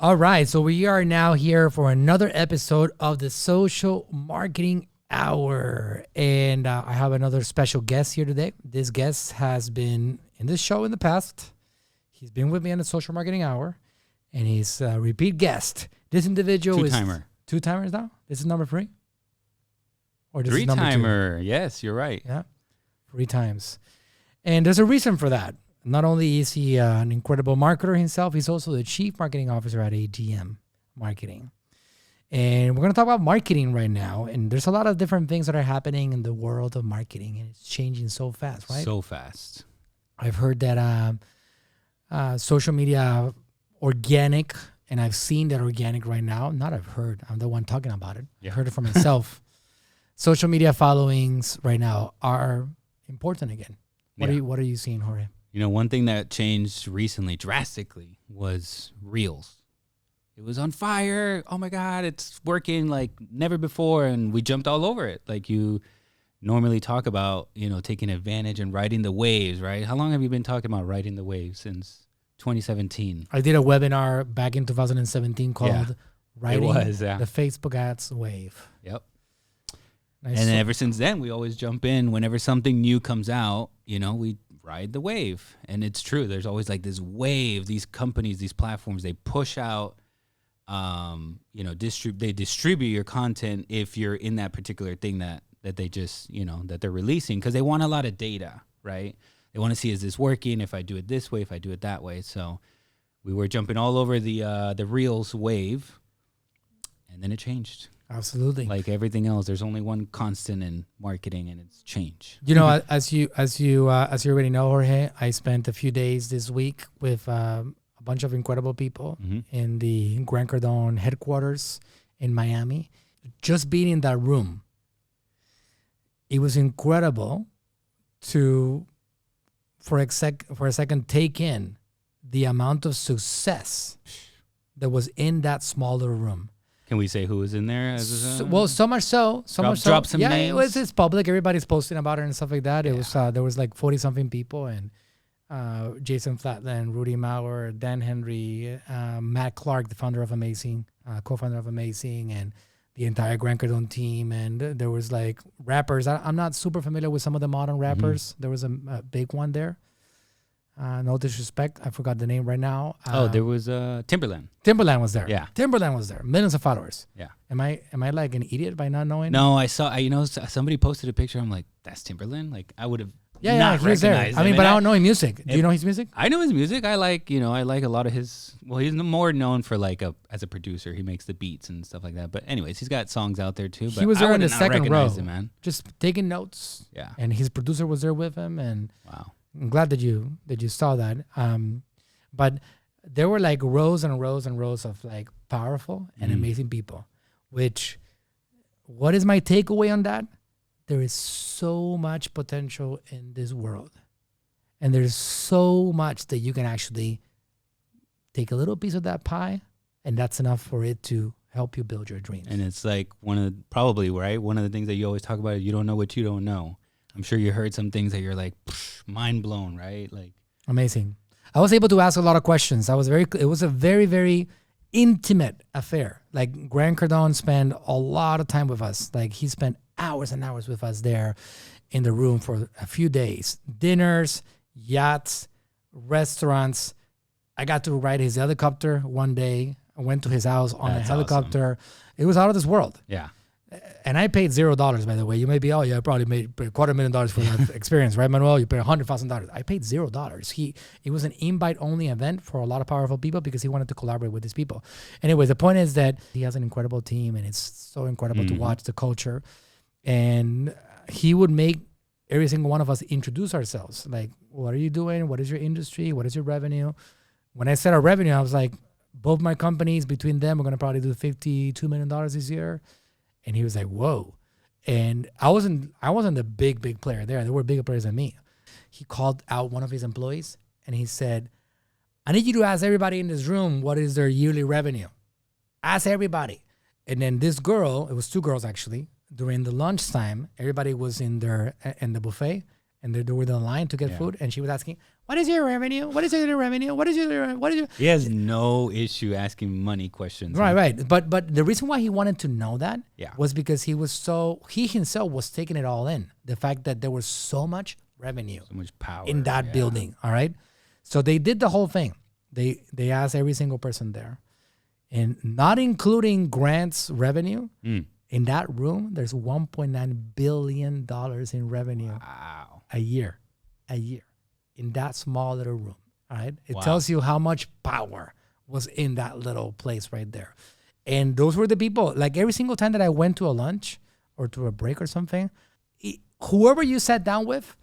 All right, so we are now here for another episode of the Social Marketing Hour. And I have another special guest here today. This guest has been in this show in the past. He's been with me on the Social Marketing Hour, and he's a repeat guest. This individual Two-timer. is... Two-timers now? This is number 3? Or this is number 2? Three-timer. Yes, you're right. Yeah, 3 times. And there's a reason for that. Not only is he an incredible marketer himself, he's also the chief marketing officer at AGM Marketing. And we're going to talk about marketing right now. And there's a lot of different things that are happening in the world of marketing, and it's changing so fast, right? So fast. I've heard that social media organic, and I've seen that organic right now. Not I've heard. I'm the one talking about it. Yeah. I heard it for myself. Social media followings right now are important again. What are you seeing, Jorge? You know, one thing that changed recently drastically was Reels. It was on fire. Oh my God, it's working like never before. And we jumped all over it. Like you normally talk about, you know, taking advantage and riding the waves, right? How long have you been talking about riding the waves? Since 2017. I did a webinar back in 2017 called Riding the Facebook Ads Wave. Yep. Nice. And ever since then, we always jump in whenever something new comes out, you know, we ride the wave. And it's true. There's always like this wave, these companies, these platforms, they push out, you know, they distribute your content if you're in that particular thing that they just, you know, that they're releasing, because they want a lot of data, right? They want to see, is this working? If I do it this way, if I do it that way. So we were jumping all over the Reels wave, and then it changed. Absolutely. Like everything else, there's only one constant in marketing, and it's change. You know, as you already know, Jorge, I spent a few days this week with a bunch of incredible people in the Grant Cardone headquarters in Miami. Just being in that room, it was incredible to, for a second, take in the amount of success that was in that small little room. Can we say who was in there? Well, so much so. Drop some names. Yeah, it's public. Everybody's posting about it and stuff like that. It was there was like 40-something people, and Jason Flatland, Rudy Maurer, Dan Henry, Matt Clark, the founder of Amazing, co-founder of Amazing, and the entire Grant Cardone team. And there was like rappers. I'm not super familiar with some of the modern rappers. There was a big one there. No disrespect, I forgot the name right now. There was Timberland. Timberland was there. Yeah, Timberland was there. Millions of followers. Yeah. Am I like an idiot by not knowing? No, I saw. You know, somebody posted a picture. I'm like, that's Timberland. Like I would have. Yeah, he was there. I mean, but I don't know his music. Do you know his music? I know his music. I like a lot of his. Well, he's more known for as a producer. He makes the beats and stuff like that. But anyways, he's got songs out there too. But he was there in the second row, him, man. Just taking notes. Yeah. And his producer was there with him, and wow. I'm glad that you saw that. But there were like rows and rows and rows of like powerful and amazing people. What is my takeaway on that? There is so much potential in this world, and there's so much that you can actually take a little piece of that pie, and that's enough for it to help you build your dreams. And it's like one of the things that you always talk about is you don't know what you don't know. I'm sure you heard some things that you're like mind blown, right? Like amazing. I was able to ask a lot of questions. It was a very, very intimate affair. Like Grant Cardone spent a lot of time with us. Like he spent hours and hours with us there in the room for a few days. Dinners, yachts, restaurants. I got to ride his helicopter one day. I went to his house on a helicopter. Awesome. It was out of this world. Yeah. And I paid $0, by the way. You may be, I probably made $250,000 for that experience, right, Manuel? You paid $100,000. I paid $0. It was an invite-only event for a lot of powerful people because he wanted to collaborate with these people. Anyway, the point is that he has an incredible team, and it's so incredible to watch the culture. And he would make every single one of us introduce ourselves. Like, what are you doing? What is your industry? What is your revenue? When I said our revenue, I was like, both my companies, between them, we're going to probably do $52 million this year. And he was like, whoa. And I wasn't the big player there. There were bigger players than me. He called out one of his employees and he said, I need you to ask everybody in this room what is their yearly revenue. Ask everybody. And then this girl, it was 2 girls actually, during the lunchtime, everybody was in the buffet and they were in the line to get food. And she was asking, What is your revenue? What is your revenue? What is your? He has no issue asking money questions. Right, right. But the reason why he wanted to know that Yeah. was because he himself was taking it all in. The fact that there was so much revenue So much power in that building. All right. So they did the whole thing. They asked every single person there, and not including Grant's revenue. In that room, there's $1.9 billion in revenue a year, in that small little room. All right. It tells you how much power was in that little place right there. And those were the people, like every single time that I went to a lunch or to a break or something, whoever you sat down with,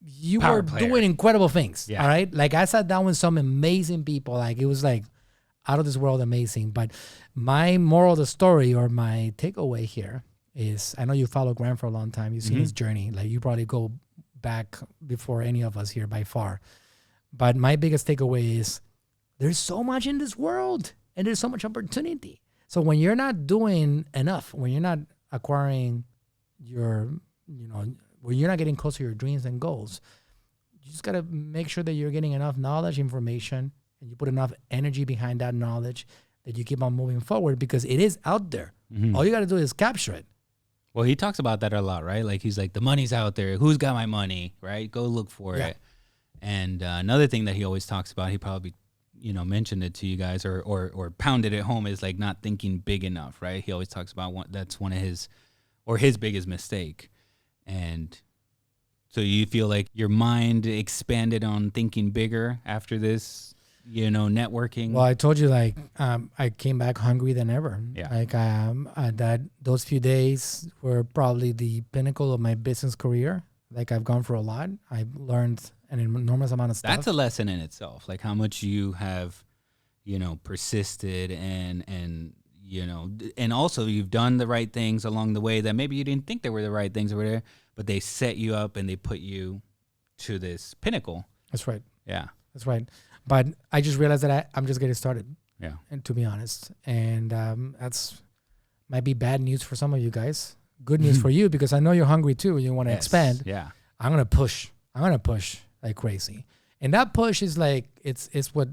you Power were player. doing incredible things. Yeah. All right. Like I sat down with some amazing people. Like it was like out of this world amazing. But my moral of the story or my takeaway here is, I know you follow Grant for a long time. You've seen his journey. Like you probably go back before any of us here by far. But my biggest takeaway is there's so much in this world and there's so much opportunity. So when you're not doing enough, when you're not acquiring your, when you're not getting close to your dreams and goals, you just got to make sure that you're getting enough knowledge, information, and you put enough energy behind that knowledge that you keep on moving forward because it is out there. All you got to do is capture it. Well, he talks about that a lot, right? Like he's like, the money's out there. Who's got my money, right? Go look for it. And another thing that he always talks about, he probably, mentioned it to you guys or pounded it home, is like not thinking big enough, right? He always talks about that's one of his biggest mistake. And so you feel like your mind expanded on thinking bigger after this, networking? Well, I told you, like, I came back hungry than ever. Yeah. Like, that those few days were probably the pinnacle of my business career. Like, I've gone for a lot. I've learned an enormous amount of stuff. That's a lesson in itself. Like how much you have, persisted and also you've done the right things along the way that maybe you didn't think they were the right things or whatever, but they set you up and they put you to this pinnacle. That's right. Yeah. That's right. But I just realized that I'm just getting started. Yeah. And to be honest, and that's might be bad news for some of you guys. Good news for you because I know you're hungry too. You want to expand. Yeah. I'm gonna push like crazy, and that push is like it's what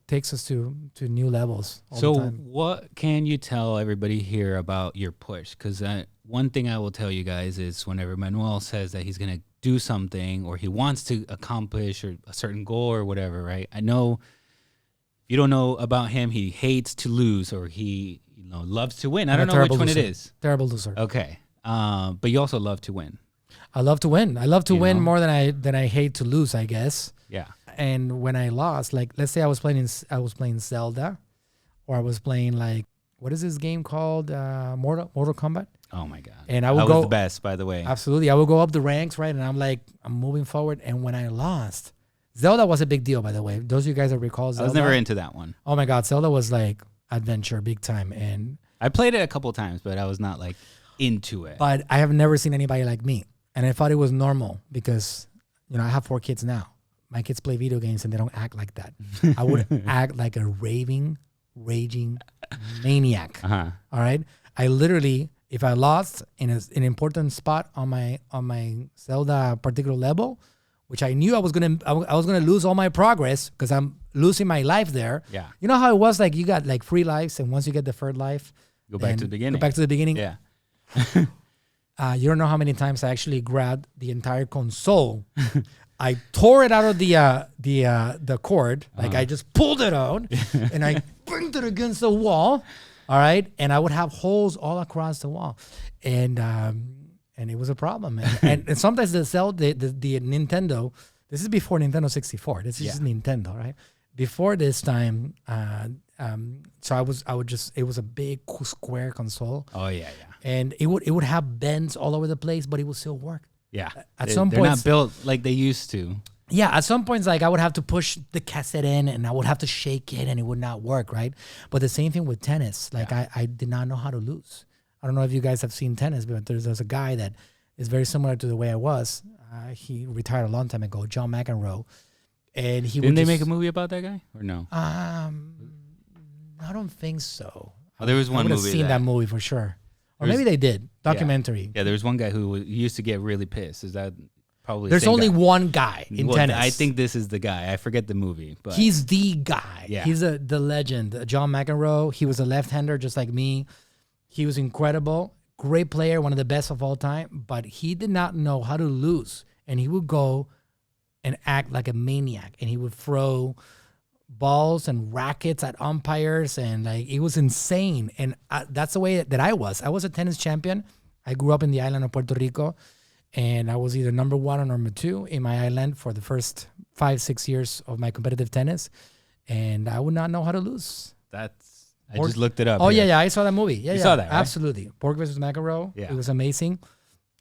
takes us to new levels all the time. What can you tell everybody here about your push? Because one thing I will tell you guys is whenever Manuel says that he's gonna do something or he wants to accomplish or a certain goal or whatever, right? I know if you don't know about him, he hates to lose or he loves to win. I don't know which one it is. Terrible loser. Okay, but you also love to win. I love to win. I love to win more than I hate to lose, I guess. Yeah. And when I lost, like let's say I was playing Zelda, or I was playing like what is this game called? Mortal Kombat. Oh my God. And I would that go was the best, by the way. Absolutely. I would go up the ranks, right? And I'm moving forward. And when I lost, Zelda was a big deal, by the way. Those of you guys that recall Zelda. I was never into that one. Oh my God. Zelda was like adventure big time. And I played it a couple times, but I was not like into it. But I have never seen anybody like me. And I thought it was normal because, I have 4 kids now. My kids play video games and they don't act like that. I would act like a raging maniac. Uh-huh. All right. I literally, if I lost in an important spot on my Zelda particular level, which I knew I was gonna lose all my progress because I'm losing my life there. Yeah. You know how it was like you got like 3 lives, and once you get the 3rd life, Go back to the beginning. Go back to the beginning. Yeah. You don't know how many times I actually grabbed the entire console. I tore it out of the cord. Like I just pulled it out and I banged it against the wall. All right. And I would have holes all across the wall. And it was a problem. And sometimes the Nintendo, this is before Nintendo 64. This is just Nintendo, right? Before this time, so it was a big square console. Oh yeah. And it would have bends all over the place, but it would still work. Yeah. At some they're points, not built like they used to. Yeah, at some points, like I would have to push the cassette in and I would have to shake it and it would not work, right? But the same thing with tennis. Like I did not know how to lose. I don't know if you guys have seen tennis, but there's a guy that is very similar to the way I was. He retired a long time ago, John McEnroe. And he Didn't they make a movie about that guy or no? I don't think so. Oh, there was one I would have movie seen that movie for sure. Or There's- maybe they did. Documentary. Yeah, there was one guy who used to get really pissed. Is that probably There's the same only guy. one guy in tennis. I think this is the guy. I forget the movie, but He's the guy. Yeah. He's the legend. John McEnroe. He was a left-hander just like me. He was incredible. Great player, one of the best of all time. But he did not know how to lose. And he would go and act like a maniac. And he would throw balls and rackets at umpires. And like it was insane. And that's the way that I was. I was a tennis champion. I grew up in the island of Puerto Rico. And I was either number 1 or number 2 in my island for the first 5-6 years of my competitive tennis. And I would not know how to lose. I just looked it up. Oh, here. yeah. I saw that movie. Yeah, You saw that, right? Absolutely. Borg versus McEnroe. Yeah. It was amazing.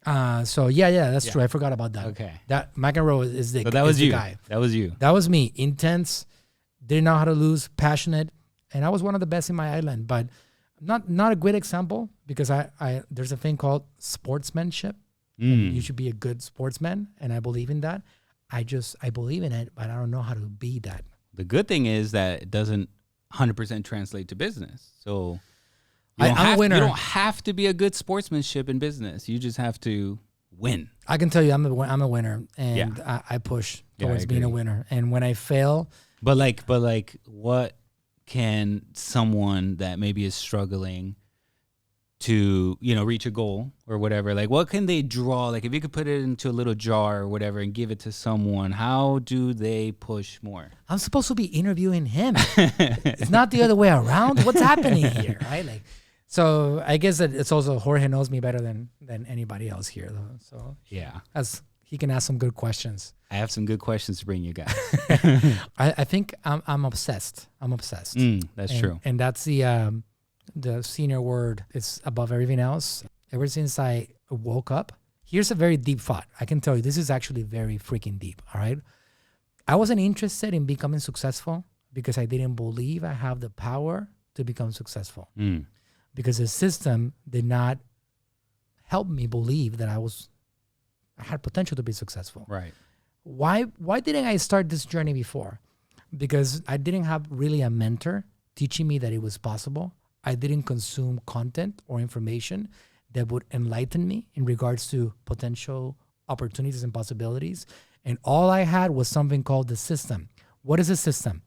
So, that's true. I forgot about that. Okay. That McEnroe is the, So that was the you. guy. That was you. That was me. Intense. Didn't know how to lose. Passionate. And I was one of the best in my island. But not a great example because I there's a thing called sportsmanship. You should be a good sportsman, and I believe in that. I believe in it, but I don't know how to be that. The good thing is that it doesn't 100% translate to business. So I'm a winner. You don't have to be a good sportsmanship in business. You just have to win. I can tell you I'm a winner, and I push towards being a winner. And when I fail, but what can someone that maybe is struggling to reach a goal or whatever, like what can they draw? Like if you could put it into a little jar or whatever and give it to someone, how do they push more? I'm supposed to be interviewing him. It's not the other way around. What's happening here, right? Like, so I guess that it's also Jorge knows me better than anybody else here, though. So yeah, as he can ask some good questions. I have some good questions to bring you guys. I think I'm obsessed. I'm obsessed. That's true. And that's the senior word. Is above everything else. Ever since I woke up, here's a very deep thought. I can tell you this is actually very freaking deep. All right. I wasn't interested in becoming successful because I didn't believe I have the power to become successful. Because the system did not help me believe that I had potential to be successful. Right. Why didn't I start this journey before? Because I didn't have really a mentor teaching me that it was possible. I didn't consume content or information that would enlighten me in regards to potential opportunities and possibilities. And all I had was something called the system. What is a system?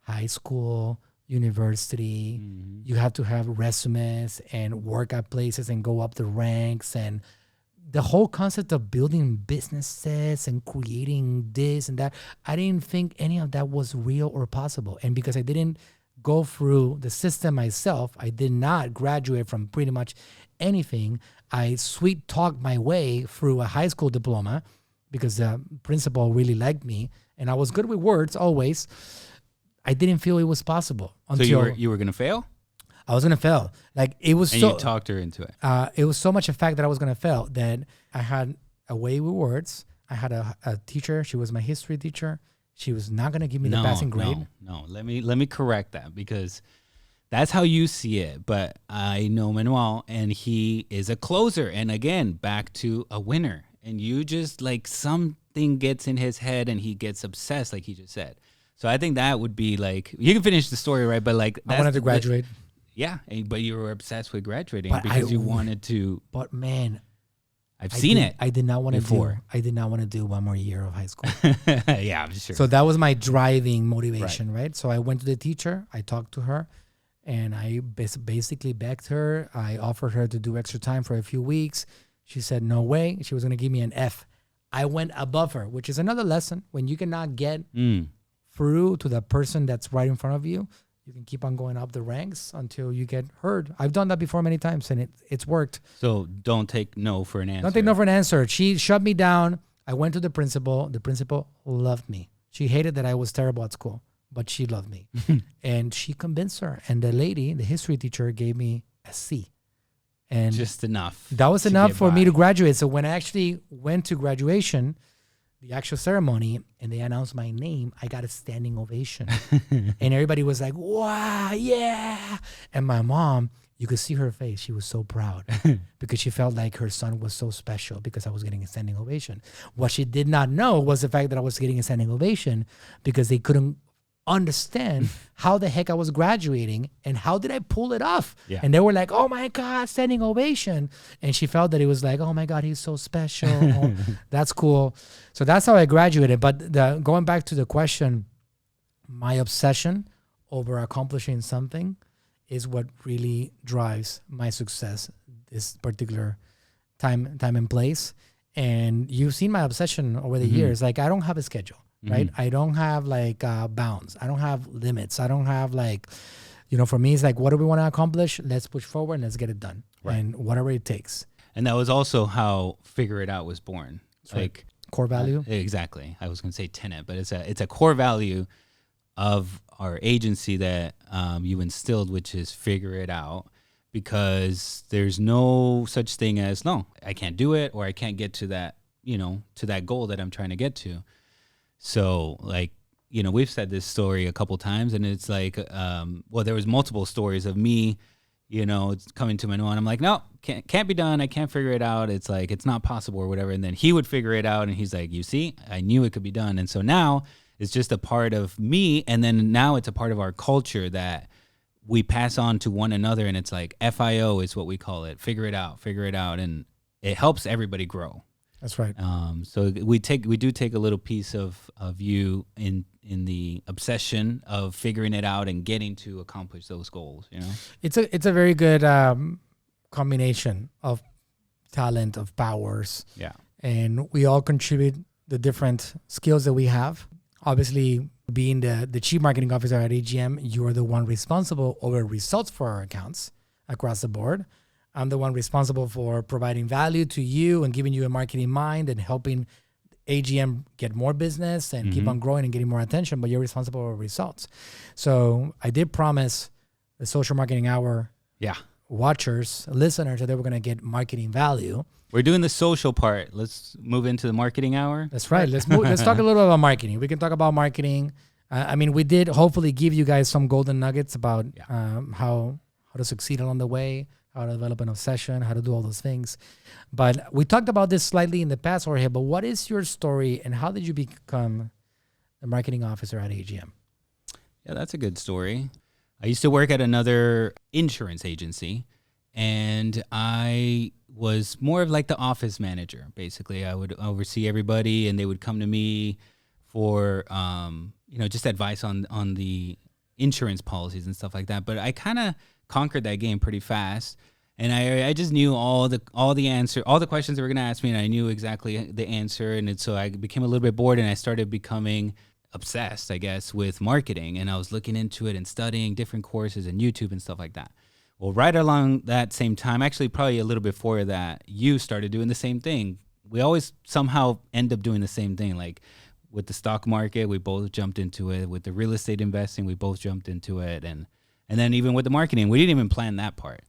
High school, university. You have to have resumes and work at places and go up the ranks. And the whole concept of building businesses and creating this and that, I didn't think any of that was real or possible. And because I didn't go through the system myself, I did not graduate from pretty much anything. I sweet talked my way through a high school diploma because the principal really liked me and I was good with words always. I didn't feel it was possible until So you were gonna fail? I was gonna fail. Like it was And so you talked her into it. it was so much a fact that I was gonna fail that I had a way with words. I had a teacher. She was my history teacher. She was not gonna give me the passing grade. No. Let me correct that because that's how you see it. But I know Manuel, and he is a closer. And again, back to a winner. And you just like something gets in his head, and he gets obsessed, like he just said. So I think that would be like you can finish the story, right? But like I wanted to graduate. But you were obsessed with graduating But because you wanted to. But man, I've seen it. I did not want to before. I did not want to do one more year of high school. Yeah, I'm sure. So that was my driving motivation, right? So I went to the teacher. I talked to her, and I basically begged her. I offered her to do extra time for a few weeks. She said no way. She was going to give me an F. I went above her, which is another lesson. When you cannot get through to the person that's right in front of you, you can keep on going up the ranks until you get heard. I've done that before many times, and it's worked. So don't take no for an answer. Don't take no for an answer. She shut me down. I went to the principal. The principal loved me. She hated that I was terrible at school, but she loved me. And she convinced her. And the lady, the history teacher, gave me a C. And just enough. That was enough for me to graduate. So when I actually went to graduation, the actual ceremony, and they announced my name, I got a standing ovation. And everybody was like, wow, yeah. And my mom, you could see her face. She was so proud because she felt like her son was so special because I was getting a standing ovation. What she did not know was the fact that I was getting a standing ovation because they couldn't understand how the heck I was graduating and how did I pull it off. Yeah. And they were like, oh my God, standing ovation. And she felt that it was like, oh my God, he's so special. Oh, that's cool. So that's how I graduated. But going back to the question, my obsession over accomplishing something is what really drives my success this particular time and place. And you've seen my obsession over the years. Like, I don't have a schedule. Right? I don't have like bounds. I don't have limits. I don't have like, for me, it's like, what do we want to accomplish? Let's push forward and let's get it done. Right. And whatever it takes. And that was also how Figure It Out was born. That's like core value. Exactly. I was going to say tenet, but it's a core value of our agency that you instilled, which is figure it out, because there's no such thing as, no, I can't do it, or I can't get to that, to that goal that I'm trying to get to. So, like, we've said this story a couple times, and it's like, there was multiple stories of me, it's coming to Manuel, and I'm like, no, can't be done. I can't figure it out. It's like, it's not possible or whatever. And then he would figure it out, and he's like, you see, I knew it could be done. And so now it's just a part of me, and then now it's a part of our culture that we pass on to one another, and it's like FIO is what we call it. Figure it out, and it helps everybody grow. That's right. So we do take a little piece of you in the obsession of figuring it out and getting to accomplish those goals. It's a very good combination of talent, of powers. Yeah. And we all contribute the different skills that we have. Obviously, being the chief marketing officer at AGM, you are the one responsible over results for our accounts across the board. I'm the one responsible for providing value to you and giving you a marketing mind and helping AGM get more business and keep on growing and getting more attention, but you're responsible for results. So I did promise the Social Marketing Hour watchers, listeners, that they were going to get marketing value. We're doing the social part. Let's move into the marketing hour. That's right. Let's talk a little bit about marketing. We can talk about marketing. We did hopefully give you guys some golden nuggets about how to succeed along the way, how to develop an obsession, how to do all those things. But we talked about this slightly in the past, Jorge, but what is your story and how did you become the marketing officer at AGM? Yeah, that's a good story. I used to work at another insurance agency, and I was more of like the office manager. Basically, I would oversee everybody, and they would come to me for just advice on the insurance policies and stuff like that. But I kind of conquered that game pretty fast, and I just knew all the questions they were gonna ask me, and I knew exactly the answer, and so I became a little bit bored, and I started becoming obsessed, I guess, with marketing, and I was looking into it and studying different courses and YouTube and stuff like that. Well, right along that same time, actually probably a little before that, you started doing the same thing. We always somehow end up doing the same thing. Like with the stock market, we both jumped into it. With the real estate investing, we both jumped into it. And then even with the marketing, we didn't even plan that part.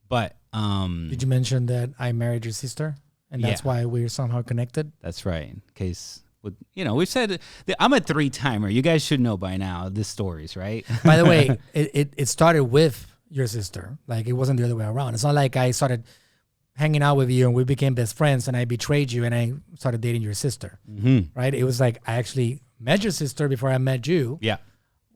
But did you mention that I married your sister? And that's why we're somehow connected? That's right. In case... we've said that I'm a 3-timer. You guys should know by now the stories, right? By the way, it started with your sister. Like, it wasn't the other way around. It's not like I started hanging out with you and we became best friends and I betrayed you and I started dating your sister, right? It was like I actually met your sister before I met you. Yeah.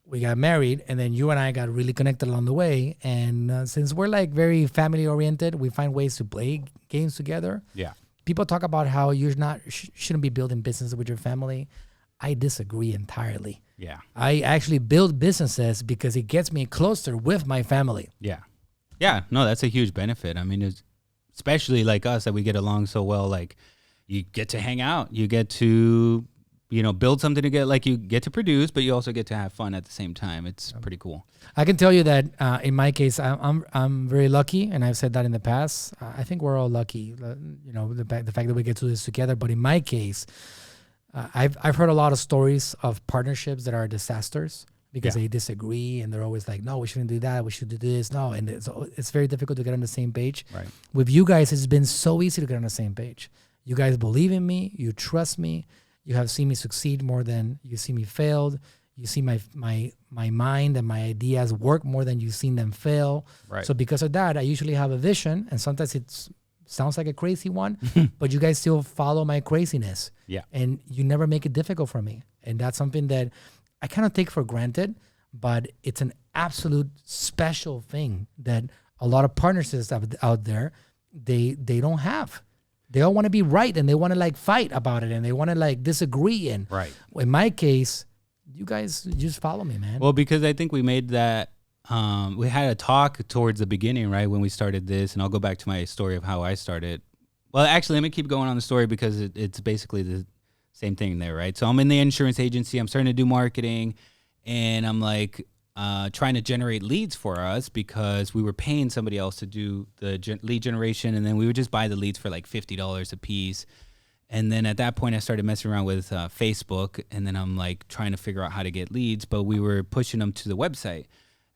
We got married, and then you and I got really connected along the way. And since we're like very family oriented, we find ways to play games together. Yeah. People talk about how you're not shouldn't be building business with your family. I disagree entirely. Yeah. I actually build businesses because it gets me closer with my family. Yeah. Yeah. No, that's a huge benefit. I mean, especially like us that we get along so well. Like, you get to hang out. You get to, build something together. Like, you get to produce, but you also get to have fun at the same time. It's pretty cool. I can tell you that in my case, I'm very lucky, and I've said that in the past. I think we're all lucky, the fact that we get to do this together. But in my case, I've heard a lot of stories of partnerships that are disasters because they disagree, and they're always like, no, we shouldn't do that. We should do this. No, and it's very difficult to get on the same page. Right. With you guys, it's been so easy to get on the same page. You guys believe in me. You trust me. You have seen me succeed more than you see me failed. You see my mind and my ideas work more than you've seen them fail. Right. So because of that, I usually have a vision, and sometimes it sounds like a crazy one, but you guys still follow my craziness. Yeah. And you never make it difficult for me. And that's something that I cannot take for granted, but it's an absolute special thing that a lot of partnerships out there, they don't have. They all want to be right, and they want to like fight about it, and they want to like disagree. And Right. in my case, you guys just follow me, man. Well, because I think we made that, we had a talk towards the beginning, right, when we started this, and I'll go back to my story of how I started. Well, actually, let me keep going on the story because it's basically the same thing there, right? So I'm in the insurance agency. I'm starting to do marketing, and I'm like trying to generate leads for us because we were paying somebody else to do the lead generation, and then we would just buy the leads for like $50 a piece. And then at that point, I started messing around with Facebook, and then I'm like trying to figure out how to get leads, but we were pushing them to the website.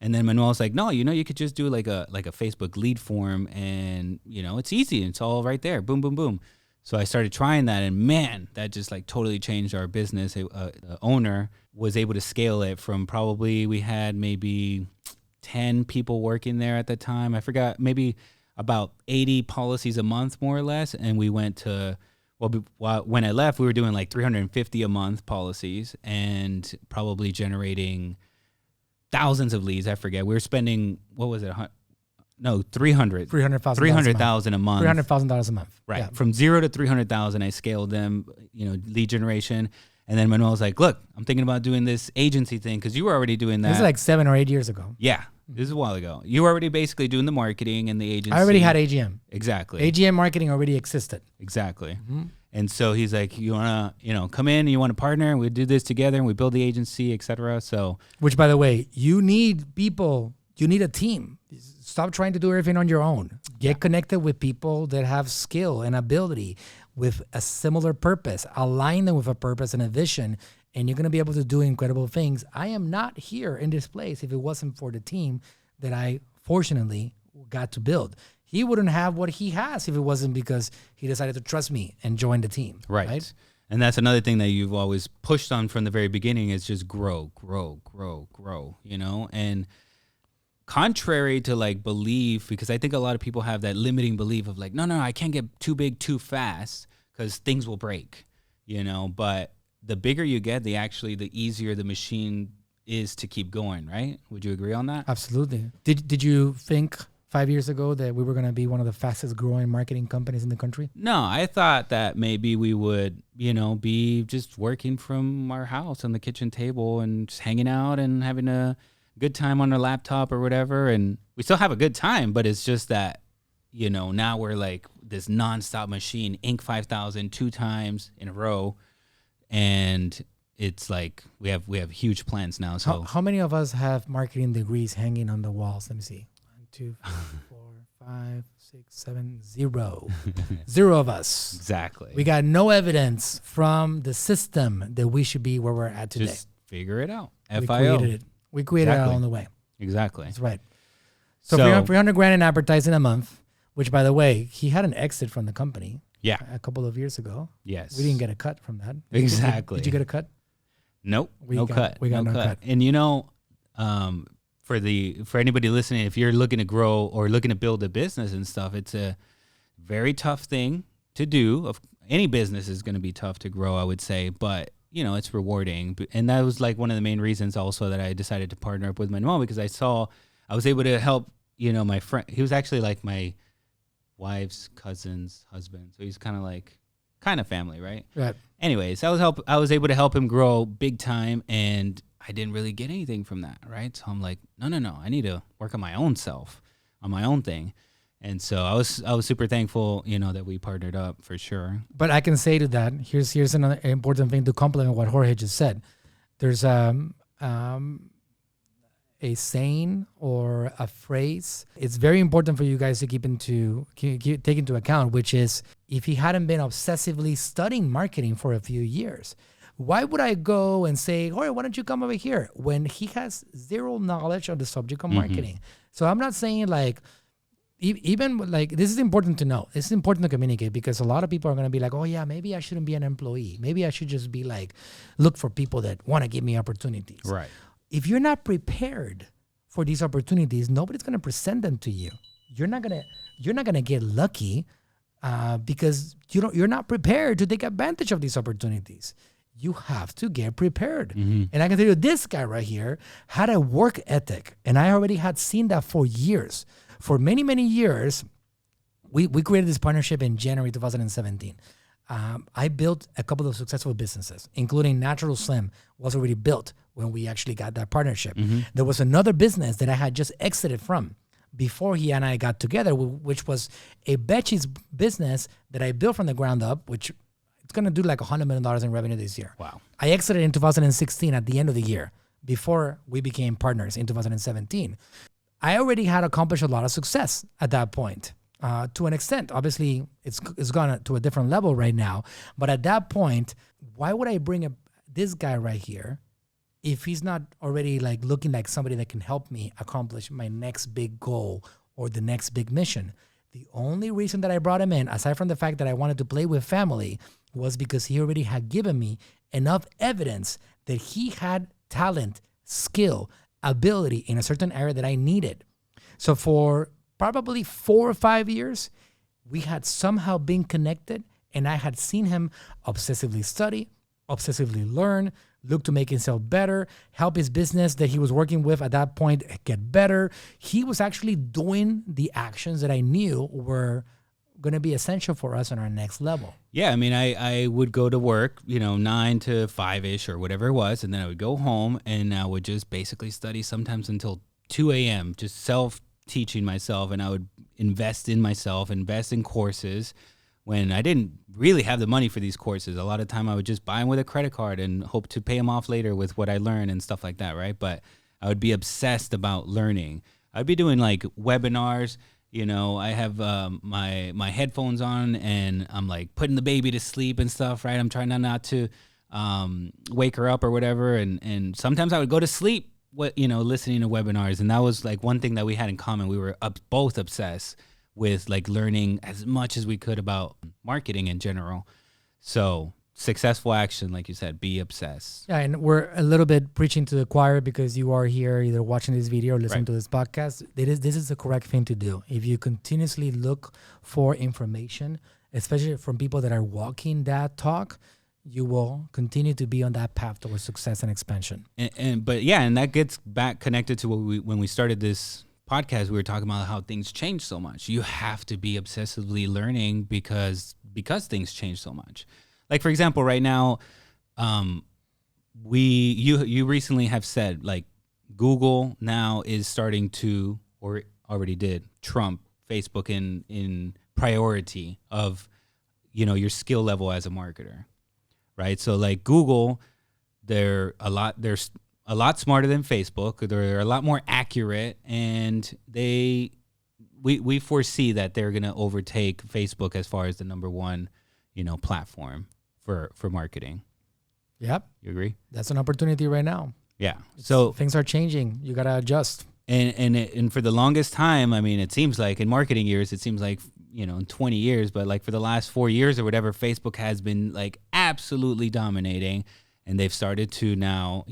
And then Manuel's like, no, you could just do like a Facebook lead form, and it's easy. It's all right there. Boom, boom, boom. So I started trying that, and man, that just like totally changed our business. The owner was able to scale it from probably, we had maybe 10 people working there at the time. I forgot, maybe about 80 policies a month, more or less. And we went to, when I left, we were doing like 350 a month policies and probably generating thousands of leads. I forget. We were spending, what was it? No, 300,000 a month. $300,000 a month. Right. Yeah. From 0 to 300,000, I scaled them, lead generation. And then Manuel was like, look, I'm thinking about doing this agency thing because you were already doing that. This is like 7 or 8 years ago. Yeah. This is a while ago. You were already basically doing the marketing and the agency. I already had AGM. Exactly. AGM marketing already existed. Exactly. Mm-hmm. And so he's like, you want to, come in and you want to partner and we do this together and we build the agency, et cetera. So, which, by the way, you need people. You need a team. Stop trying to do everything on your own. Get connected with people that have skill and ability with a similar purpose. Align them with a purpose and a vision, and you're going to be able to do incredible things. I am not here in this place if it wasn't for the team that I fortunately got to build. He wouldn't have what he has if it wasn't because he decided to trust me and join the team. Right? And that's another thing that you've always pushed on from the very beginning is just grow, and contrary to like belief, because I think a lot of people have that limiting belief of like, no, I can't get too big too fast because things will break, but the bigger you get, the easier the machine is to keep going, right? Would you agree on that? Absolutely. Did you think 5 years ago that we were going to be one of the fastest growing marketing companies in the country? No, I thought that maybe we would, be just working from our house on the kitchen table and just hanging out and having a good time on our laptop or whatever. And we still have a good time, but it's just that, now we're like this nonstop machine, Inc. 5000 2 times in a row. And it's like we have huge plans now. So how many of us have marketing degrees hanging on the walls? Let me see. 1, 2, 3, 4, 5, 6, 7, 0. 0 of us. Exactly. We got no evidence from the system that we should be where we're at today. Just figure it out. We FIO. created it. We created it on the way. Exactly. That's right. So $300,000 in advertising a month, which, by the way, he had an exit from the company. Yeah. A couple of years ago. Yes. We didn't get a cut from that. Exactly. Did you get a cut? Nope. No cut. We got no cut. And for anybody listening, if you're looking to grow or looking to build a business and stuff, it's a very tough thing to do. Any business is going to be tough to grow, I would say, but it's rewarding. And that was like one of the main reasons also that I decided to partner up with Manuel, because I was able to help, my friend. He was actually like my wife's cousin's husband. So he's kind of family, right? Right. Anyways, I was able to help him grow big time, and I didn't really get anything from that, right? So I'm like, no, I need to work on my own self, on my own thing. And so I was super thankful, that we partnered up for sure. But I can say to that, here's another important thing to complement what Jorge just said. There's a saying or a phrase. It's very important for you guys to take into account, which is, if he hadn't been obsessively studying marketing for a few years, why would I go and say, Jorge, why don't you come over here, when he has zero knowledge on the subject of marketing? So I'm not saying like, even like, this is important to know. This is important to communicate, because a lot of people are going to be like, oh yeah, maybe I shouldn't be an employee. Maybe I should just be like, look for people that want to give me opportunities. Right. If you're not prepared for these opportunities, nobody's going to present them to you. You're not gonna get lucky because you're not prepared to take advantage of these opportunities. you have to get prepared. And I can tell you, this guy right here had a work ethic, and I already had seen that for years. For many, many years, we created this partnership in January 2017. I built a couple of successful businesses, including Natural Slim was already built when we actually got that partnership. There was another business that I had just exited from before he and I got together, which was a 𝗙𝗪𝗟𝗂 business that I built from the ground up, which it's going to do like $100 million in revenue this year. Wow. I exited in 2016 at the end of the year before we became partners in 2017. I already had accomplished a lot of success at that point. To an extent, obviously, it's gone to a different level right now. But at that point, why would I bring this guy right here if he's not already like looking like somebody that can help me accomplish my next big goal or the next big mission? The only reason that I brought him in, aside from the fact that I wanted to play with family, was because he already had given me enough evidence that he had talent, skill, ability in a certain area that I needed. So for probably 4 or 5 years, we had somehow been connected, and I had seen him obsessively study, obsessively learn, look to make himself better, help his business that he was working with at that point get better. He was actually doing the actions that I knew were going to be essential for us on our next level. Yeah, I mean, I would go to work, 9 to 5-ish or whatever it was, and then I would go home and I would just basically study sometimes until 2 a.m., just self-teaching myself, and I would invest in myself, invest in courses when I didn't really have the money for these courses. A lot of time I would just buy them with a credit card and hope to pay them off later with what I learned and stuff like that, right? But I would be obsessed about learning. I'd be doing like webinars. I have my headphones on and I'm like putting the baby to sleep and stuff, right? I'm trying not to wake her up or whatever. And sometimes I would go to sleep, listening to webinars. And that was like one thing that we had in common. We were both obsessed with like learning as much as we could about marketing in general. So successful action, like you said, be obsessed. Yeah, and we're a little bit preaching to the choir because you are here either watching this video or listening to this podcast. This is the correct thing to do. If you continuously look for information, especially from people that are walking that talk, you will continue to be on that path towards success and expansion. And that gets back connected to when we started this podcast. We were talking about how things change so much. You have to be obsessively learning because things change so much. Like, for example, right now, you recently have said, like, Google now is starting to, or already did, trump Facebook in priority of, your skill level as a marketer, right? So, like, Google, they're a lot smarter than Facebook. They're a lot more accurate, and we foresee that they're going to overtake Facebook as far as the number one, platform for marketing. Yep. You agree? That's an opportunity right now. Yeah. So things are changing. You got to adjust. And for the longest time, I mean, it seems like in marketing years, it seems like, in 20 years, but like for the last 4 years or whatever, Facebook has been like absolutely dominating, and they've started to now,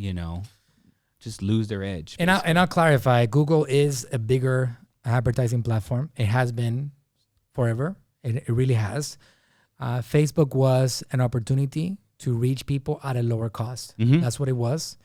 just lose their edge. And I'll clarify, Google is a bigger advertising platform. It has been forever. It really has. Facebook was an opportunity to reach people at a lower cost. Mm-hmm. That's what it was.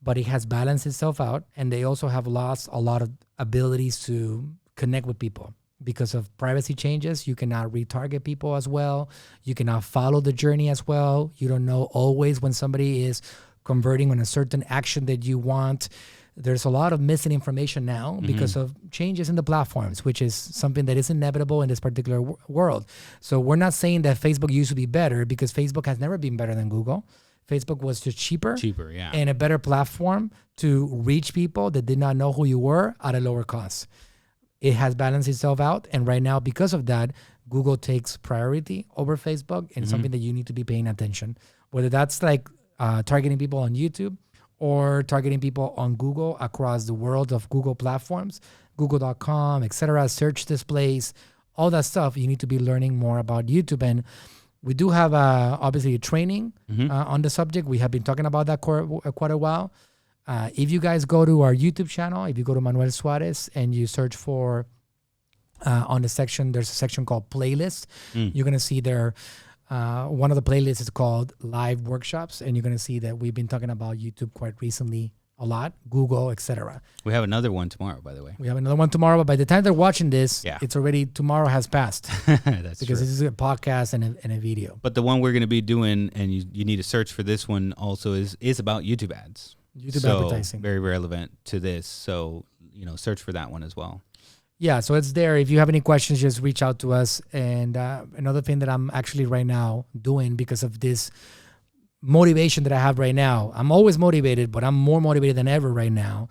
But it has balanced itself out, and they also have lost a lot of abilities to connect with people. Because of privacy changes, you cannot retarget people as well. You cannot follow the journey as well. You don't know always when somebody is converting on a certain action that you want. There's a lot of missing information now because of changes in the platforms, which is something that is inevitable in this particular world. So we're not saying that Facebook used to be better, because Facebook has never been better than Google. Facebook was just cheaper, yeah, and a better platform to reach people that did not know who you were at a lower cost. It has balanced itself out, and right now, because of that, Google takes priority over Facebook, and something that you need to be paying attention. Whether that's like targeting people on YouTube or targeting people on Google across the world of Google platforms, google.com, etc., search displays, all that stuff. You need to be learning more about YouTube. And we do have obviously a training on the subject. We have been talking about that quite a while. If you guys go to our YouTube channel, if you go to Manuel Suarez and you search for on the section, there's a section called playlist. You're going to see there One of the playlists is called Live Workshops, and you're going to see that we've been talking about YouTube quite recently a lot, Google, etc. We have another one tomorrow, by the way. We have another one tomorrow, but by the time they're watching this, Yeah. it's already, tomorrow has passed. That's Because true. this is a podcast and a video. But the one we're going to be doing, and you need to search for this one also, is about YouTube ads. YouTube So, advertising. very relevant to this. So, search for that one as well. Yeah, so it's there. If you have any questions, just reach out to us. And another thing that I'm actually right now doing because of this motivation that I have right now, I'm always motivated, but I'm more motivated than ever right now.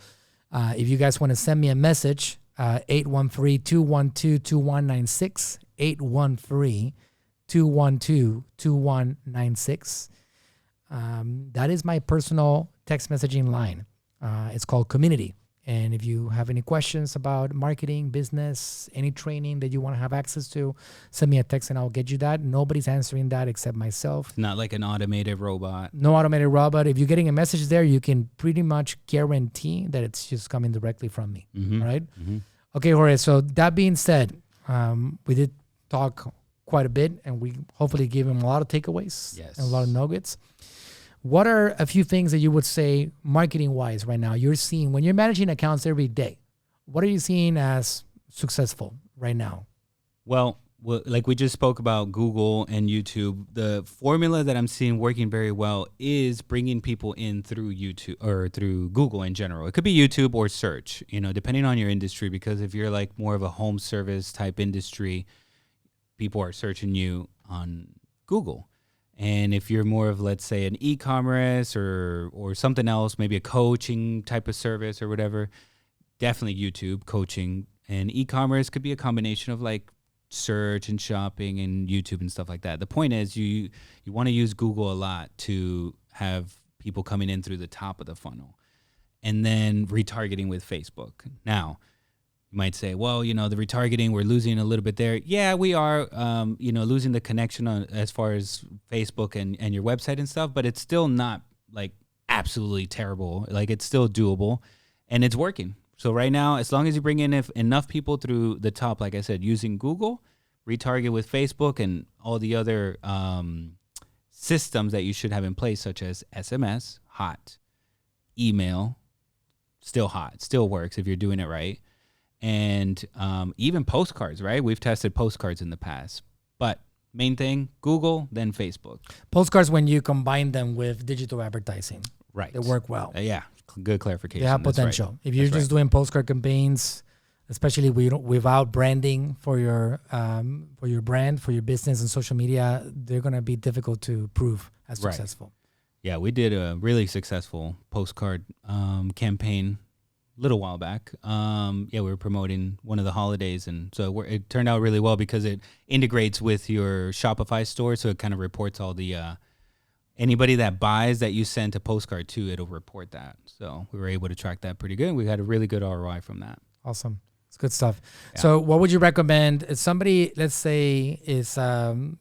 If you guys want to send me a message, 813-212-2196, 813-212-2196. That is my personal text messaging line. It's called Community. And if you have any questions about marketing, business, any training that you want to have access to, send me a text and I'll get you that. Nobody's answering that except myself. It's not like an automated robot. No automated robot. If you're getting a message there, you can pretty much guarantee that it's just coming directly from me. Mm-hmm. All right? Mm-hmm. Okay, Jorge. So that being said, we did talk quite a bit and we hopefully gave him a lot of takeaways Yes. and a lot of nuggets. What are a few things that you would say marketing-wise right now you're seeing when you're managing accounts every day? What are you seeing as successful right now? Well, like we just spoke about Google and YouTube, the formula that I'm seeing working very well is bringing people in through YouTube or through Google in general. It could be YouTube or search, depending on your industry, because if you're like more of a home service type industry, people are searching you on Google. And if you're more of, let's say, an e-commerce or something else, maybe a coaching type of service or whatever, definitely YouTube coaching. And e-commerce could be a combination of like search and shopping and YouTube and stuff like that. The point is you want to use Google a lot to have people coming in through the top of the funnel. And then retargeting with Facebook. Now, you might say, well, the retargeting, we're losing a little bit there. Yeah, we are, losing the connection as far as Facebook and your website and stuff, but it's still not like absolutely terrible. Like it's still doable and it's working. So right now, as long as you bring in enough people through the top, like I said, using Google, retarget with Facebook and all the other systems that you should have in place, such as SMS, hot, email, still hot, still works if you're doing it right. And even postcards, right? We've tested postcards in the past. But main thing, Google, then Facebook. Postcards, when you combine them with digital advertising, Right. they work well. Yeah, good clarification. They have That's potential. right. If you're That's just doing postcard campaigns, especially without branding for your brand, for your business and social media, they're going to be difficult to prove as Right. successful. Yeah, we did a really successful postcard campaign a little while back. We were promoting one of the holidays, and so it turned out really well because it integrates with your Shopify store, so it kind of reports all the anybody that buys that you sent a postcard to, it'll report that. So we were able to track that pretty good. We had a really good ROI from that. Awesome. It's good stuff. Yeah. So what would you recommend if somebody, let's say, is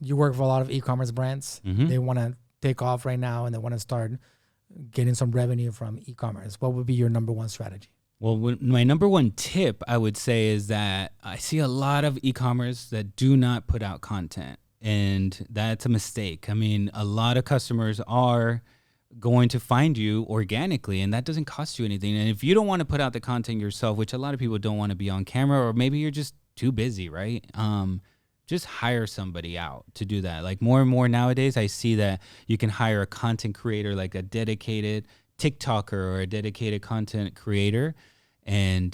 you work for a lot of e-commerce brands, Mhm. they want to take off right now and they want to start getting some revenue from e-commerce. What would be your number one strategy? Well, my number one tip, I would say, is that I see a lot of e-commerce that do not put out content, and that's a mistake. I mean, a lot of customers are going to find you organically, and that doesn't cost you anything. And if you don't want to put out the content yourself, which a lot of people don't want to be on camera, or maybe you're just too busy, right? Just hire somebody out to do that. Like more and more nowadays, I see that you can hire a content creator, like a dedicated TikToker or a dedicated content creator, and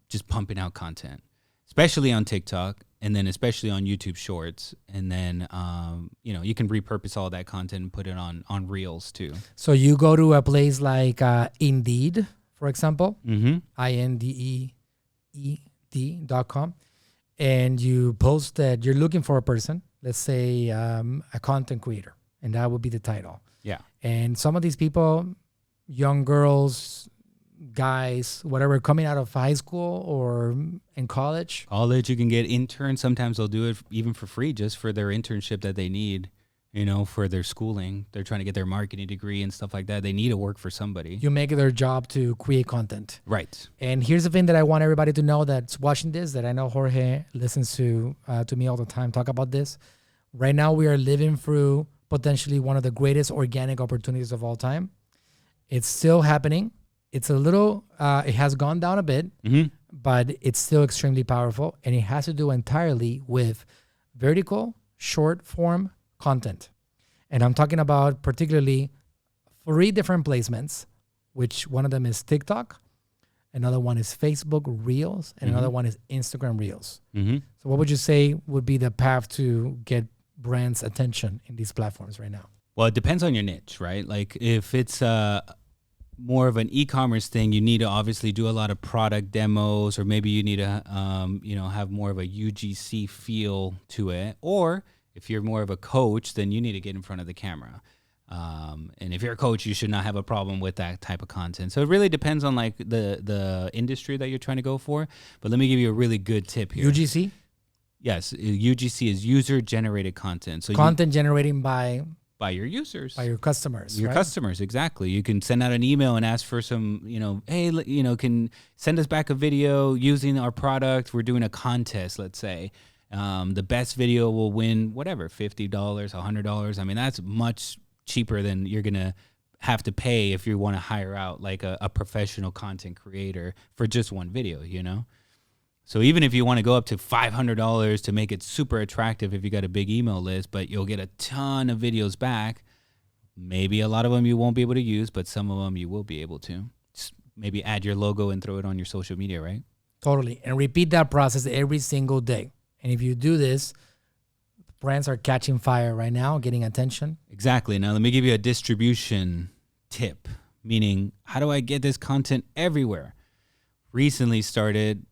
just pumping out content, especially on TikTok, and then especially on YouTube Shorts, and then you can repurpose all that content and put it on Reels too. So you go to a place like Indeed, for example, Mm-hmm. INDEED.com, and you post that you're looking for a person, let's say a content creator, and that would be the title. Yeah. And some of these people, young girls, guys, whatever, coming out of high school or in college. College, you can get interns. Sometimes they'll do it even for free, just for their internship that they need, for their schooling. They're trying to get their marketing degree and stuff like that. They need to work for somebody. You make it their job to create content. Right. And here's the thing that I want everybody to know that's watching this, that I know Jorge listens to me all the time talk about this. Right now, we are living through potentially one of the greatest organic opportunities of all time. It's still happening. It's a little, it has gone down a bit, but it's still extremely powerful. And it has to do entirely with vertical, short form content. And I'm talking about particularly 3 different placements, which one of them is TikTok, another one is Facebook Reels, and another one is Instagram Reels. So what would you say would be the path to get brands' attention in these platforms right now? Well, it depends on your niche, right? Like if it's more of an e-commerce thing, you need to obviously do a lot of product demos, or maybe you need to, have more of a UGC feel to it. Or if you're more of a coach, then you need to get in front of the camera. And if you're a coach, you should not have a problem with that type of content. So it really depends on like the industry that you're trying to go for. But let me give you a really good tip here. UGC? Yes, UGC is user generated content. So content generating by your users, by your customers. Your customers, exactly. You can send out an email and ask for some, hey, can send us back a video using our product. We're doing a contest, let's say. The best video will win whatever, $50, $100. I mean, that's much cheaper than you're going to have to pay if you want to hire out like a professional content creator for just one video, So even if you want to go up to $500 to make it super attractive if you got a big email list, but you'll get a ton of videos back, maybe a lot of them you won't be able to use, but some of them you will be able to. Just maybe add your logo and throw it on your social media, right? Totally. And repeat that process every single day. And if you do this, brands are catching fire right now, getting attention. Exactly. Now, let me give you a distribution tip, meaning how do I get this content everywhere? Recently started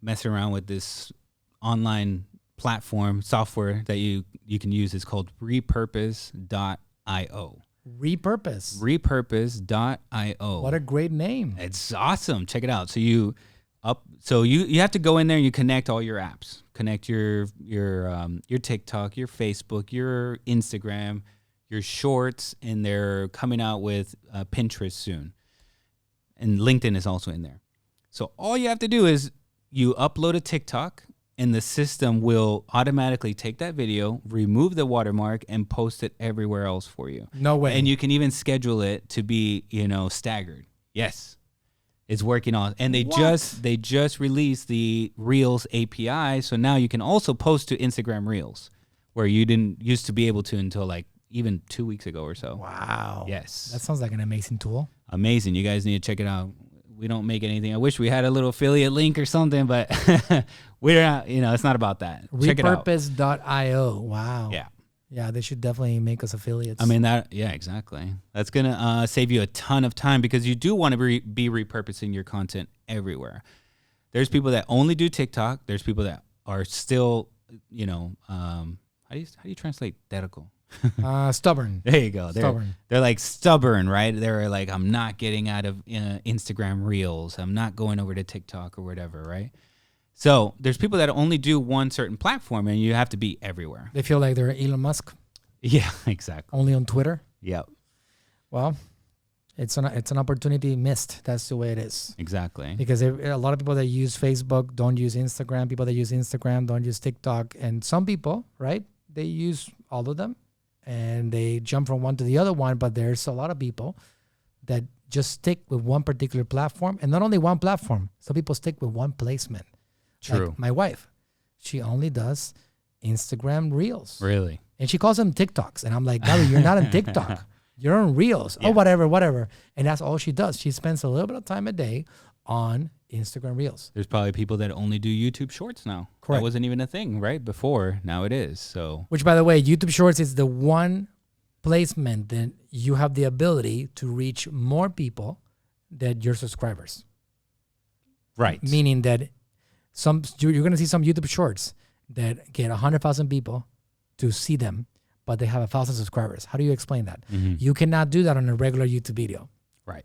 messing around with this online platform software that you can use. It's called repurpose.io. Repurpose.io. What a great name. It's awesome. Check it out. So you have to go in there and you connect all your apps. Connect your TikTok, your Facebook, your Instagram, your Shorts, and they're coming out with Pinterest soon. And LinkedIn is also in there. So all you have to do is you upload a TikTok, and the system will automatically take that video, remove the watermark, and post it everywhere else for you. No way. And you can even schedule it to be, staggered. Yes. It's working on, and they just released the Reels API, so now you can also post to Instagram Reels, where you didn't used to be able to until like even 2 weeks ago or so. Wow. Yes. That sounds like an amazing tool. Amazing. You guys need to check it out. We don't make anything. I wish we had a little affiliate link or something, but we're not. It's not about that. Check it out. Repurpose.io. Wow. Yeah. Yeah, they should definitely make us affiliates. I mean, exactly. That's going to save you a ton of time because you do want to be repurposing your content everywhere. There's people that only do TikTok. There's people that are still, how do you translate terico? Stubborn. There you go. Stubborn. They're like stubborn, right? They're like, I'm not getting out of Instagram Reels. I'm not going over to TikTok or whatever, right? So there's people that only do one certain platform, and you have to be everywhere. They feel like they're Elon Musk. Yeah, exactly. Only on Twitter. Yep. Well, it's an opportunity missed. That's the way it is. Exactly. Because a lot of people that use Facebook don't use Instagram. People that use Instagram don't use TikTok. And some people, right, they use all of them, and they jump from one to the other one. But there's a lot of people that just stick with one particular platform, and not only one platform. Some people stick with one placement. True. Like my wife, she only does Instagram Reels. Really? And she calls them TikToks. And I'm like, Gabby, you're not on TikTok. You're on Reels. Yeah. Oh, whatever. And that's all she does. She spends a little bit of time a day on Instagram Reels. There's probably people that only do YouTube Shorts now. Correct. That wasn't even a thing, right? Before. Now it is. So. Which, by the way, YouTube Shorts is the one placement that you have the ability to reach more people than your subscribers. Right. Meaning that you're going to see some YouTube Shorts that get 100,000 people to see them, but they have 1,000 subscribers. How do you explain that? Mm-hmm. You cannot do that on a regular YouTube video. Right.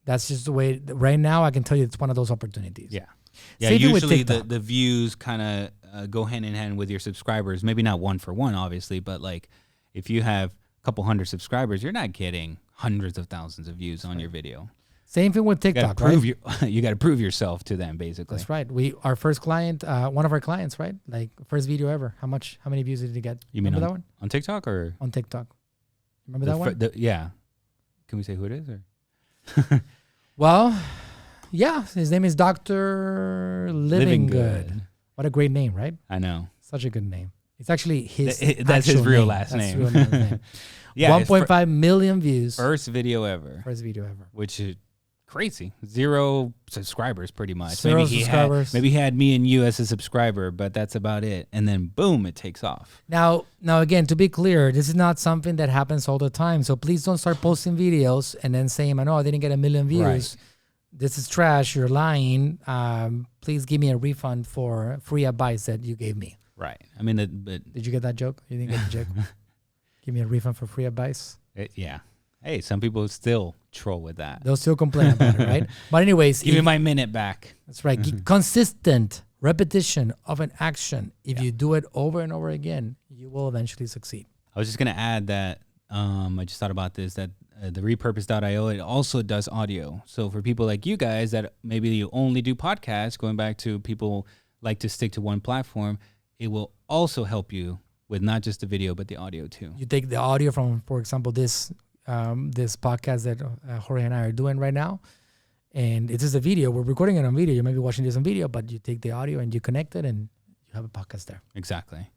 That's just the way. Right now, I can tell you it's one of those opportunities. Yeah. Yeah. Usually the views kind of go hand in hand with your subscribers. Maybe not one for one, obviously, but like if you have a couple hundred subscribers, you're not getting hundreds of thousands of views on your video. Same thing with You TikTok, gotta prove right? you got to prove yourself to them, basically. That's right. Our first client, one of our clients, right? Like first video ever. How many views did he get? You mean Remember that one? on TikTok or On TikTok. Remember that one? Yeah. Can we say who it is? Or? Well, yeah. His name is Dr. Living Good. What a great name, right? I know. Such a good name. It's actually his That's his actual real name. last That's name. his real name. Yeah, 1.5 million views. First video ever. First video ever. Which is crazy. 0 subscribers, pretty much. Zero subscribers. Maybe he had me and you as a subscriber, but that's about it. And then boom, it takes off. Now again, to be clear, this is not something that happens all the time. So please don't start posting videos and then saying, I didn't get 1 million views. Right. This is trash. You're lying. Please give me a refund for free advice that you gave me. Right. I mean, but Did you get that joke? You didn't get the joke? Give me a refund for free advice. yeah. Hey, some people still troll with that. They'll still complain about it, right? But anyways, Give me my minute back. that's right. Consistent repetition of an action. If you do it over and over again, you will eventually succeed. I was just going to add that I just thought about this, that the repurpose.io, it also does audio. So for people like you guys that maybe you only do podcasts, going back to people like to stick to one platform, it will also help you with not just the video, but the audio too. You take the audio from, for example, this podcast that Jorge and I are doing right now, and it is a video. We're recording it on video. You may be watching this on video, but you take the audio and you connect it, and you have a podcast there. Exactly.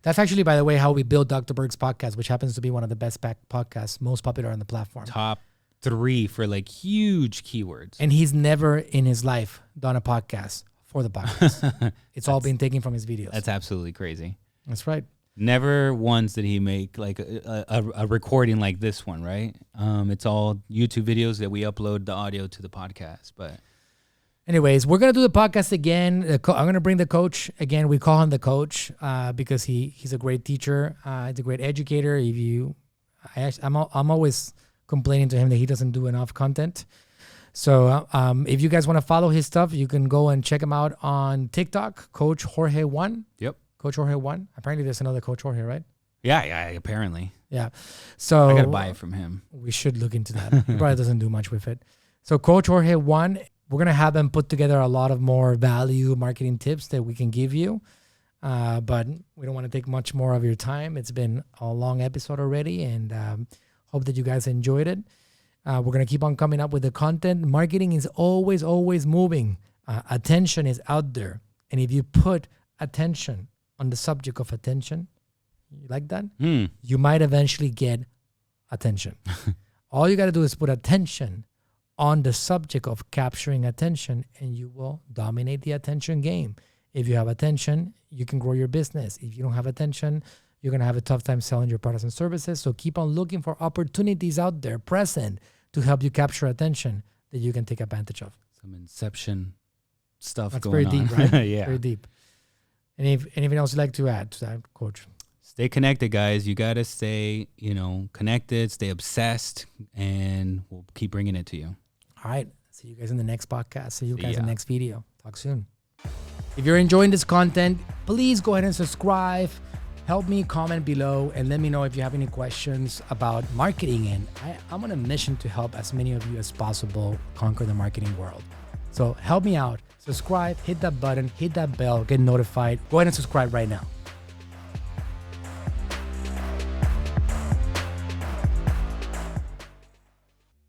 That's actually, by the way, how we built Dr. Berg's podcast, which happens to be one of the best podcasts, most popular on the platform. Top 3 for like huge keywords. And he's never in his life done a podcast for the podcast. It's all been taken from his videos. That's absolutely crazy. That's right. Never once did he make like a recording like this one, right? It's all YouTube videos that we upload the audio to the podcast. But anyways, we're going to do the podcast again. I'm going to bring the coach again. We call him the coach because he's a great teacher. He's a great educator. I'm always complaining to him that he doesn't do enough content. So if you guys want to follow his stuff, you can go and check him out on TikTok, Coach Jorge 1. Yep. Coach Jorge 1. Apparently there's another Coach Jorge, right? Yeah, apparently. Yeah. So I got to buy it from him. We should look into that. He probably doesn't do much with it. So Coach Jorge 1, we're going to have them put together a lot of more value marketing tips that we can give you. But we don't want to take much more of your time. It's been a long episode already, and hope that you guys enjoyed it. We're going to keep on coming up with the content. Marketing is always, always moving. Attention is out there. And if you put attention on the subject of attention, you like that? You might eventually get attention. All you got to do is put attention on the subject of capturing attention, and you will dominate the attention game. If you have attention, you can grow your business. If you don't have attention, you're going to have a tough time selling your products and services. So keep on looking for opportunities out there present to help you capture attention that you can take advantage of. Some Inception stuff That's going very on. deep, right? Yeah. Very deep. And if anything else you'd like to add to that, Coach? Stay connected, guys. You got to stay, connected, stay obsessed, and we'll keep bringing it to you. All right. See you guys in the next podcast. See you guys in the next video. Talk soon. If you're enjoying this content, please go ahead and subscribe. Help me comment below and let me know if you have any questions about marketing. And I'm on a mission to help as many of you as possible conquer the marketing world. So help me out. Subscribe, hit that button, hit that bell, get notified. Go ahead and subscribe right now.